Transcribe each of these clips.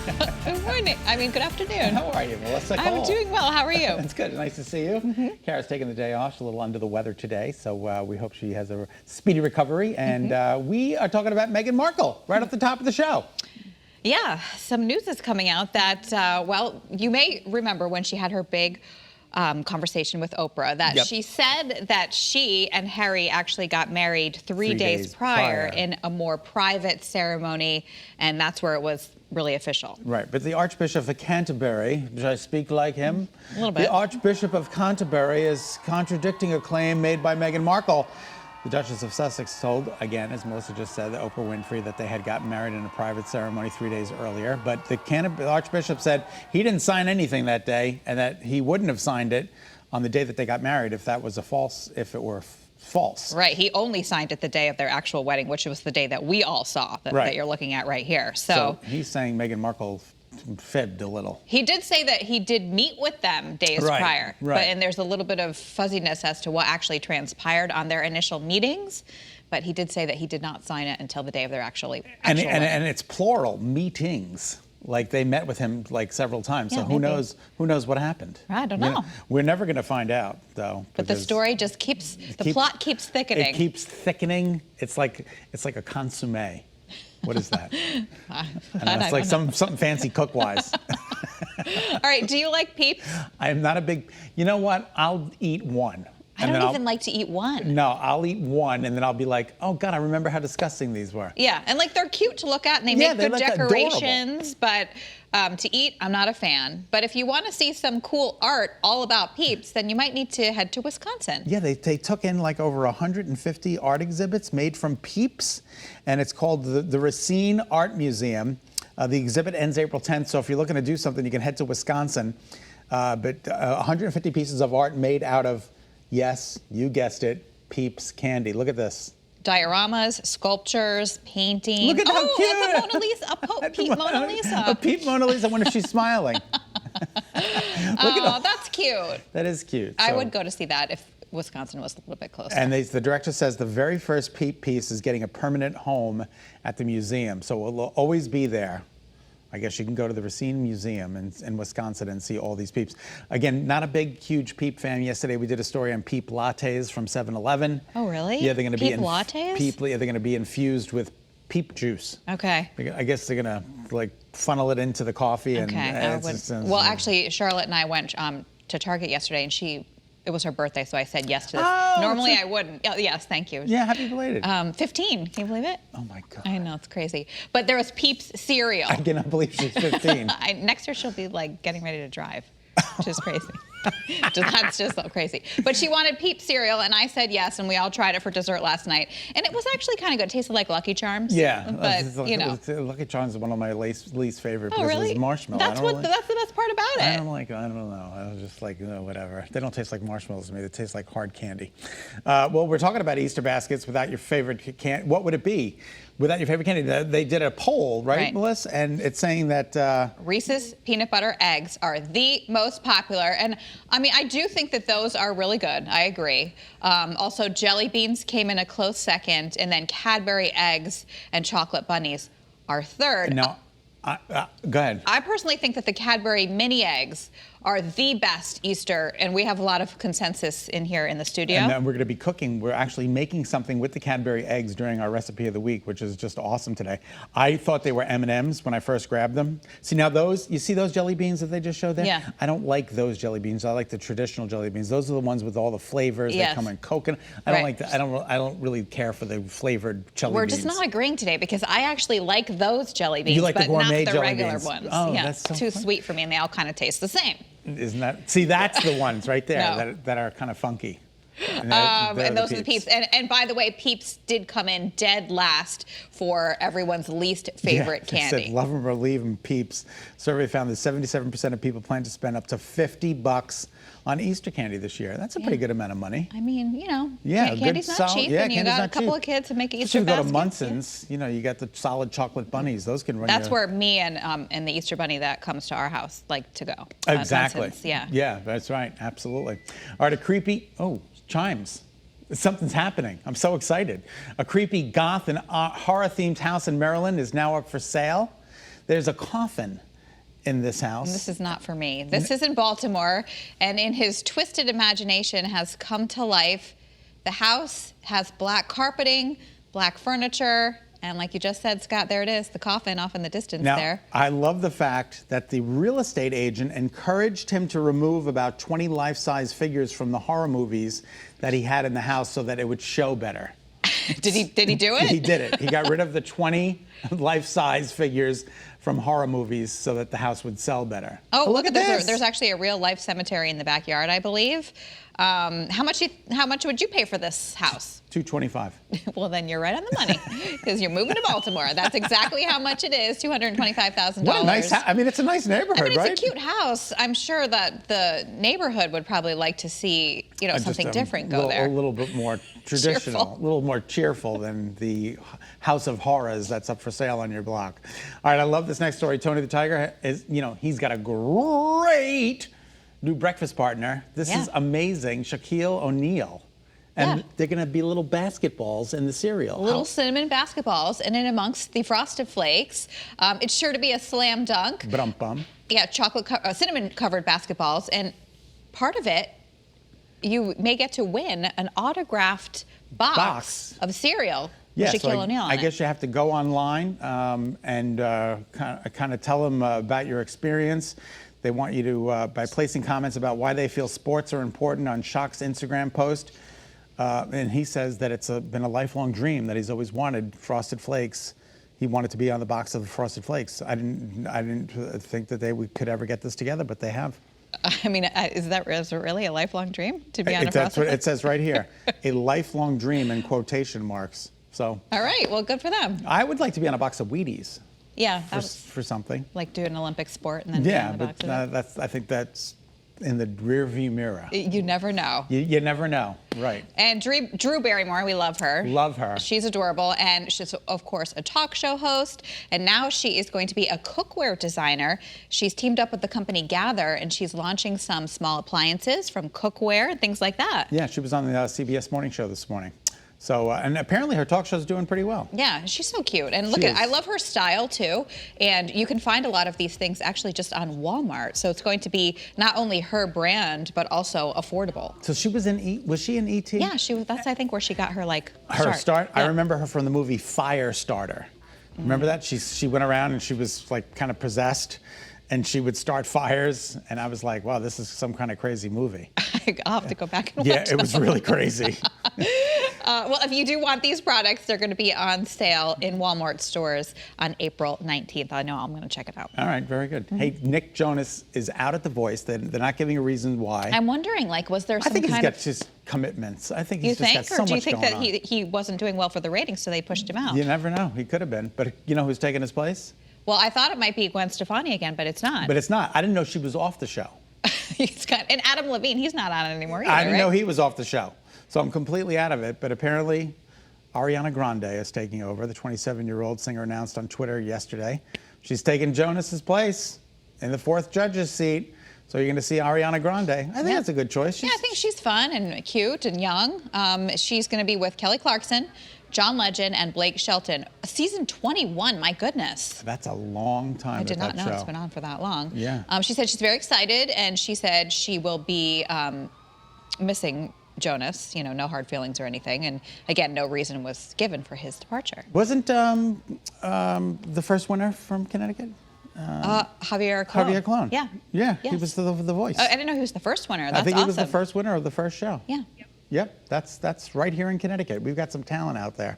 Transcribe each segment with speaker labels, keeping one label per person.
Speaker 1: Good morning. Good afternoon.
Speaker 2: How are you, Melissa?
Speaker 1: I'm doing well. How are you?
Speaker 2: It's good. Nice to see you. Kara's taking the day off. She's a little under the weather today, so we hope she has a speedy recovery. And we are talking about Meghan Markle right off the top of the show.
Speaker 1: Yeah, some news is coming out that, well, you may remember when she had her big conversation with Oprah that she said that she and Harry actually got married three days prior in a more private ceremony, and that's where it was really official.
Speaker 2: Right, but the Archbishop of Canterbury, should I speak like him?
Speaker 1: A little bit.
Speaker 2: The Archbishop of Canterbury is contradicting a claim made by Meghan Markle. The Duchess of Sussex told, again, as Melissa just said, Oprah Winfrey, that they had gotten married in a private ceremony 3 days earlier. But the Archbishop said he didn't sign anything that day, and that he wouldn't have signed it on the day that they got married if that was if it were false.
Speaker 1: Right. He only signed it the day of their actual wedding, which was the day that we all saw that you're looking at right here. So
Speaker 2: he's saying Meghan Markle fibbed a little.
Speaker 1: He did say that he did meet with them days prior, and there's a little bit of fuzziness as to what actually transpired on their initial meetings. But he did say that he did not sign it until the day of their actual wedding.
Speaker 2: And it's plural, meetings. Like they met with him like several times. So who knows what happened?
Speaker 1: I don't know.
Speaker 2: We're never going to find out, though.
Speaker 1: But the story just plot keeps thickening.
Speaker 2: It keeps thickening. It's like a consommé. What is that? It's like something fancy cook-wise.
Speaker 1: All right, do you like Peeps?
Speaker 2: I'm not a big, you know what? I'll eat one.
Speaker 1: I don't even like to eat one.
Speaker 2: No, I'll eat one, and then I'll be like, oh, God, I remember how disgusting these were.
Speaker 1: Yeah, and like they're cute to look at, and they make good decorations, but to eat, I'm not a fan. But if you want to see some cool art all about Peeps, then you might need to head to Wisconsin.
Speaker 2: Yeah, they took in like over 150 art exhibits made from Peeps, and it's called the Racine Art Museum. The exhibit ends April 10th, so if you're looking to do something, you can head to Wisconsin. But 150 pieces of art made out of, yes, you guessed it, Peeps candy. Look at this.
Speaker 1: Dioramas, sculptures, paintings.
Speaker 2: Look at how cute!
Speaker 1: That's a Mona Lisa, a Peep Mona Lisa.
Speaker 2: A Peep Mona Lisa. I wonder if she's smiling.
Speaker 1: That's cute.
Speaker 2: That is cute.
Speaker 1: I would go to see that if Wisconsin was a little bit closer.
Speaker 2: And the director says the very first Peep piece is getting a permanent home at the museum, so it will always be there. I guess you can go to the Racine Museum in Wisconsin and see all these Peeps. Again, not a big, huge Peep fan. Yesterday we did a story on Peep lattes from 7-Eleven.
Speaker 1: Oh, really?
Speaker 2: Yeah, they're going to be
Speaker 1: lattes?
Speaker 2: They're going to be infused with Peep juice.
Speaker 1: Okay.
Speaker 2: I guess they're going to like funnel it into the coffee.
Speaker 1: Okay. Well, actually, Charlotte and I went to Target yesterday, and it was her birthday, so I said yes to this.
Speaker 2: Oh,
Speaker 1: normally I wouldn't. Oh, yes, thank you.
Speaker 2: Yeah, happy belated.
Speaker 1: 15. Can you believe it?
Speaker 2: Oh my God.
Speaker 1: I know, it's crazy. But there was Peeps cereal.
Speaker 2: I cannot believe she's 15.
Speaker 1: Next year she'll be like getting ready to drive, which is crazy. That's just so crazy. But she wanted Peeps cereal, and I said yes, and we all tried it for dessert last night. And it was actually kind of good. It tasted like Lucky Charms.
Speaker 2: Yeah.
Speaker 1: But, you know.
Speaker 2: Lucky Charms is one of my least favorite
Speaker 1: because
Speaker 2: it was marshmallow.
Speaker 1: That's the best part about it.
Speaker 2: I don't know. I was just like, whatever. They don't taste like marshmallows to me. They taste like hard candy. Well, we're talking about Easter baskets without your favorite candy. What would it be without your favorite candy? They did a poll, right, Melissa? And it's saying that
Speaker 1: Reese's peanut butter eggs are the most popular. And I do think that those are really good. I agree. Also, jelly beans came in a close second, and then Cadbury eggs and chocolate bunnies are third.
Speaker 2: No, go ahead.
Speaker 1: I personally think that the Cadbury mini eggs are the best Easter, and we have a lot of consensus in here in the studio.
Speaker 2: And then we're going to be cooking. We're actually making something with the Cadbury eggs during our recipe of the week, which is just awesome today. I thought they were M&Ms when I first grabbed them. See, now you see those jelly beans that they just showed there?
Speaker 1: Yeah.
Speaker 2: I don't like those jelly beans. I like the traditional jelly beans. Those are the ones with all the flavors.
Speaker 1: Yes.
Speaker 2: They come in coconut. I don't like that. I don't really care for the flavored jelly beans.
Speaker 1: We're just not agreeing today because I actually like those jelly beans,
Speaker 2: but
Speaker 1: not the
Speaker 2: jelly
Speaker 1: regular
Speaker 2: beans.
Speaker 1: ones.
Speaker 2: Oh,
Speaker 1: yeah,
Speaker 2: that's so
Speaker 1: too
Speaker 2: funny.
Speaker 1: sweet for me, and they all kind of taste the same.
Speaker 2: Isn't that? See, that's the ones right there
Speaker 1: No.
Speaker 2: that are kind of funky.
Speaker 1: And those are the Peeps. And by the way, Peeps did come in dead last for everyone's least favorite candy.
Speaker 2: Said, love them or leave them, Peeps. Survey found that 77% of people plan to spend up to $50 on Easter candy this year. That's a pretty good amount of money.
Speaker 1: Candy's not cheap, and you got a couple of kids to make Easter baskets.
Speaker 2: You go to Munson's, you got the solid chocolate bunnies. Those can run.
Speaker 1: That's where me and the Easter bunny that comes to our house like to go.
Speaker 2: Exactly.
Speaker 1: Munson's, yeah.
Speaker 2: Yeah, that's right. Absolutely. All right, chimes. Something's happening. I'm so excited. A creepy goth and horror-themed house in Maryland is now up for sale. There's a coffin in this house.
Speaker 1: This is not for me. This is in Baltimore, and in his twisted imagination has come to life. The house has black carpeting, black furniture, and like you just said, Scott, there it is, the coffin off in the distance
Speaker 2: Now,
Speaker 1: there.
Speaker 2: I love the fact that the real estate agent encouraged him to remove about 20 life-size figures from the horror movies that he had in the house so that it would show better.
Speaker 1: Did he do it?
Speaker 2: He did it. He got rid of the 20 life-size figures from horror movies so that the house would sell better.
Speaker 1: Oh, look at
Speaker 2: this.
Speaker 1: There's actually a real life cemetery in the backyard, I believe. How much would you pay for this house?
Speaker 2: $225.
Speaker 1: Well, then you're right on the money because you're moving to Baltimore. That's exactly how much it is, $225,000.
Speaker 2: What a nice house. I mean, it's a nice neighborhood, right?
Speaker 1: It's a cute house. I'm sure that the neighborhood would probably like to see, something different go there.
Speaker 2: A little bit more traditional, a little more cheerful than the house of horrors that's up for sale on your block. All right, I love this next story. Tony the Tiger is, he's got a great new breakfast partner. This is amazing. Shaquille O'Neal. And they're going to be little basketballs in the cereal.
Speaker 1: Little cinnamon basketballs, and in amongst the Frosted Flakes. It's sure to be a slam dunk.
Speaker 2: Bum.
Speaker 1: Yeah, cinnamon-covered basketballs. And part of it, you may get to win an autographed box of cereal.
Speaker 2: Yeah,
Speaker 1: Shaquille O'Neal.
Speaker 2: I guess you have to go online and kind of tell them about your experience. They want you to, by placing comments about why they feel sports are important on Shaq's Instagram post. And he says that it's been a lifelong dream that he's always wanted Frosted Flakes. He wanted to be on the box of the Frosted Flakes. I didn't think that they could ever get this together, but they have.
Speaker 1: I mean, is it really a lifelong dream to be on a Frosted
Speaker 2: That's what
Speaker 1: Flakes?
Speaker 2: it says right here. A lifelong dream in quotation marks. So.
Speaker 1: All right, well, good for them.
Speaker 2: I would like to be on a box of Wheaties.
Speaker 1: Yeah.
Speaker 2: For something.
Speaker 1: Like do an Olympic sport and then be on the box of it.
Speaker 2: I think that's in the rearview mirror.
Speaker 1: You never know.
Speaker 2: You never know, right.
Speaker 1: And Drew Barrymore, we love her.
Speaker 2: Love her.
Speaker 1: She's adorable, and she's, of course, a talk show host, and now she is going to be a cookware designer. She's teamed up with the company Gather, and she's launching some small appliances from cookware and things like that.
Speaker 2: Yeah, she was on the CBS Morning Show this morning. So, and apparently her talk show's doing pretty well.
Speaker 1: Yeah, she's so cute. And I love her style too. And you can find a lot of these things actually just on Walmart. So it's going to be not only her brand, but also affordable.
Speaker 2: So she was was she in E.T.?
Speaker 1: Yeah, she was. That's, I think, where she got her
Speaker 2: start.
Speaker 1: Yeah.
Speaker 2: I remember her from the movie Firestarter. Remember that? She went around and she was like kind of possessed. And she would start fires, and I was like, wow, this is some kind of crazy movie.
Speaker 1: I'll have to go back and watch
Speaker 2: it was really crazy.
Speaker 1: Well, if you do want these products, they're going to be on sale in Walmart stores on April 19th. I know I'm going to check it out.
Speaker 2: All right, very good. Hey, Nick Jonas is out at The Voice. They're not giving a reason why.
Speaker 1: I'm wondering, was there some
Speaker 2: I think
Speaker 1: kind
Speaker 2: he's got just commitments. I think he's just got so much going on.
Speaker 1: Or do you think that he wasn't doing well for the ratings, so they pushed him out?
Speaker 2: You never know. He could have been. But you know who's taking his place?
Speaker 1: Well, I thought it might be Gwen Stefani again, but it's not.
Speaker 2: But it's not. I didn't know she was off the show.
Speaker 1: And Adam Levine, he's not on it anymore either,
Speaker 2: I didn't know he was off the show. So I'm completely out of it. But apparently, Ariana Grande is taking over. The 27-year-old singer announced on Twitter yesterday. She's taking Jonas's place in the 4th judge's seat. So you're going to see Ariana Grande. I think that's a good choice.
Speaker 1: I think she's fun and cute and young. She's going to be with Kelly Clarkson, John Legend, and Blake Shelton. Season 21, my goodness.
Speaker 2: That's a long time.
Speaker 1: I did not know it's been on for that long.
Speaker 2: Yeah.
Speaker 1: She said she's very excited, and she said she will be missing Jonas. No hard feelings or anything. And again, no reason was given for his departure.
Speaker 2: Wasn't the first winner from Connecticut?
Speaker 1: Javier Colon.
Speaker 2: Javier Colon.
Speaker 1: Yeah.
Speaker 2: Yeah,
Speaker 1: yes.
Speaker 2: He was the Voice.
Speaker 1: Oh, I didn't know he was the first winner. That's
Speaker 2: I think
Speaker 1: awesome.
Speaker 2: he was the first winner of the first show.
Speaker 1: Yeah.
Speaker 2: Yep, that's right here in Connecticut. We've got some talent out there.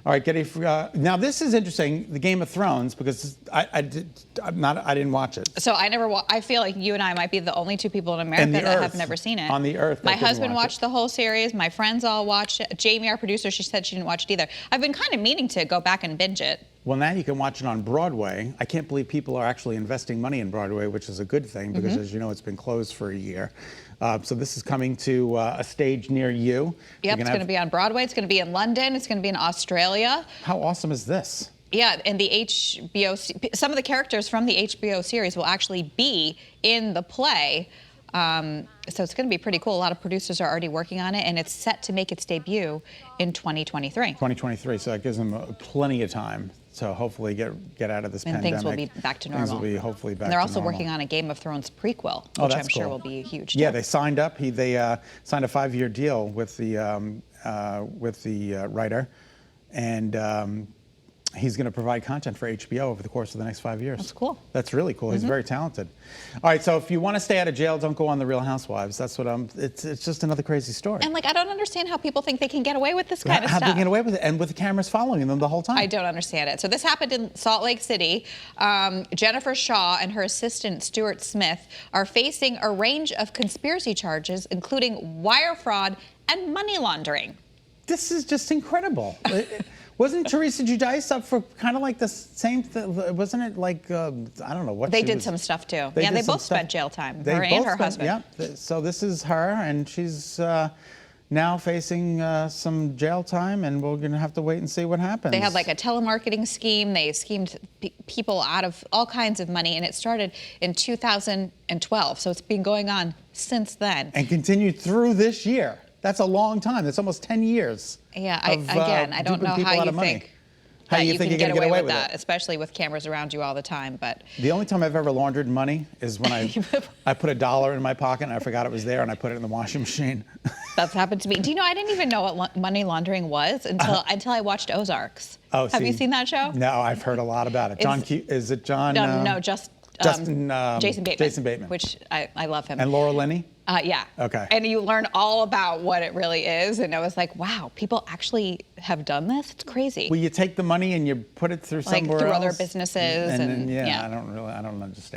Speaker 2: All right, now this is interesting, the Game of Thrones, because I didn't watch it.
Speaker 1: So I feel like you and I might be the only two people in America that have never seen it.
Speaker 2: On the earth.
Speaker 1: My husband watched the whole series. My friends all watched it. Jamie, our producer, she said she didn't watch it either. I've been kind of meaning to go back and binge it.
Speaker 2: Well, now you can watch it on Broadway. I can't believe people are actually investing money in Broadway, which is a good thing because, as you know, it's been closed for a year. So this is coming to a stage near you.
Speaker 1: Yep, it's going to be on Broadway. It's going to be in London. It's going to be in Australia.
Speaker 2: How awesome is this?
Speaker 1: Yeah, and the HBO, some of the characters from the HBO series will actually be in the play. So it's going to be pretty cool. A lot of producers are already working on it, and it's set to make its debut in 2023.
Speaker 2: 2023, so that gives them plenty of time to hopefully get out of this
Speaker 1: and
Speaker 2: pandemic.
Speaker 1: things will be back to normal.
Speaker 2: Things will be hopefully back to normal.
Speaker 1: And they're also working on a Game of Thrones prequel, which I'm sure will be huge.
Speaker 2: Yeah, they signed up. They signed a 5-year deal with the writer, and he's going to provide content for HBO over the course of the next 5 years.
Speaker 1: That's cool.
Speaker 2: That's really cool. He's very talented. All right, so if you want to stay out of jail, don't go on The Real Housewives. That's what it's just another crazy story.
Speaker 1: And I don't understand how people think they can get away with this kind of stuff.
Speaker 2: How they get away with it, and with the cameras following them the whole time.
Speaker 1: I don't understand it. So this happened in Salt Lake City. Jennifer Shaw and her assistant Stuart Smith are facing a range of conspiracy charges, including wire fraud and money laundering.
Speaker 2: This is just incredible. Wasn't Teresa Giudice up for kind of like the same thing? Wasn't it like, I don't know what
Speaker 1: They did some stuff too. They both spent jail time, her and her husband.
Speaker 2: Yeah, so this is her, and she's now facing some jail time, and we're going to have to wait and see what happens.
Speaker 1: They had like a telemarketing scheme. They schemed people out of all kinds of money, and it started in 2012. So it's been going on since then.
Speaker 2: And continued through this year. That's a long time. That's almost 10 years.
Speaker 1: Yeah, I don't know how you think that you can get away with that, especially with cameras around you all the time. But
Speaker 2: the only time I've ever laundered money is when I put $1 in my pocket and I forgot it was there, and I put it in the washing machine.
Speaker 1: That's happened to me. Do you know, I didn't even know what money laundering was until I watched Ozarks.
Speaker 2: Oh,
Speaker 1: have you seen that show?
Speaker 2: No, I've heard a lot about it. Is it John?
Speaker 1: No, Jason Bateman.
Speaker 2: Jason Bateman.
Speaker 1: Which I love him.
Speaker 2: And Laura Linney?
Speaker 1: Yeah.
Speaker 2: Okay.
Speaker 1: And you learn all about what it really is. And I was like, wow, people actually have done this? It's crazy.
Speaker 2: Well, you take the money and you put it through somewhere else.
Speaker 1: Through other businesses.
Speaker 2: And then, I don't understand.